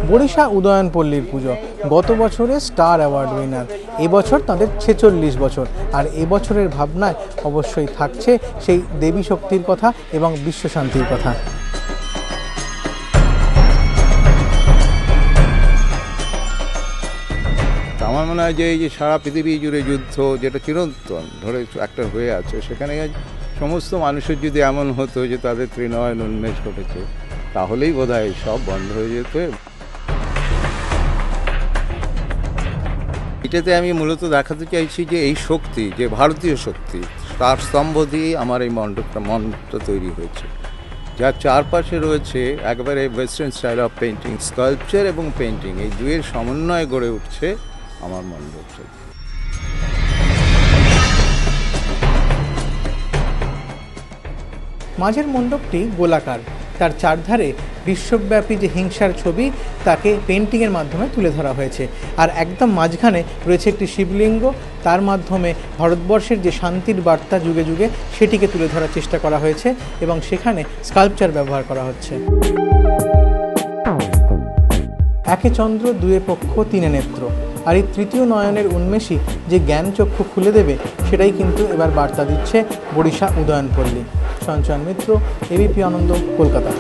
বরিশা উদয়নপল্লীর পুজো গত বছরে star award winner, এবছর তাদের 46 বছর। আর এবছরের ভাবনায় অবশ্যই থাকছে সেই দেবী শক্তির কথা এবং বিশ্বশান্তির কথা। আমার মনে হয় যে এই যে সারা পৃথিবী জুড়ে যুদ্ধ যেটা চিরন্তন ধরে একটা হয়ে আছে, সেখানে সমস্ত মানুষের যদি এমন হতো যে তাদের ত্রিনয়ন উন্মেষ ঘটেছে, তাহলেই বোধহয় সব বন্ধ হয়ে যেত। এটাতে আমি মূলত দেখাতে চাইছি যে এই শক্তি, যে ভারতীয় শক্তি, তার স্তম্ভ দিয়ে আমার এই মণ্ডপটা তৈরি হয়েছে, যার চারপাশে রয়েছে একবারে western style of painting, sculpture এবং পেন্টিং, এই দুয়ের সমন্বয়ে গড়ে উঠছে আমার মণ্ডপটা। মাঝের মণ্ডপটি গোলাকার, তার চারধারে বিশ্বব্যাপী যে হিংসার ছবি তাকে পেন্টিংয়ের মাধ্যমে তুলে ধরা হয়েছে। আর একদম মাঝখানে রয়েছে একটি শিবলিঙ্গ, তার মাধ্যমে ভারতবর্ষের যে শান্তির বার্তা যুগে যুগে সেটিকে তুলে ধরার চেষ্টা করা হয়েছে এবং সেখানে স্কাল্পচার ব্যবহার করা হচ্ছে। একে চন্দ্র, দুয়ে পক্ষ, তিনে নেত্র, আর এই তৃতীয় নয়নের উন্মেষই যে জ্ঞান চক্ষু খুলে দেবে সেটাই কিন্তু এবার বার্তা দিচ্ছে বরিশা উদয়নপল্লী। সঞ্চয়ন মিত্র, এবিপি আনন্দ, কলকাতা।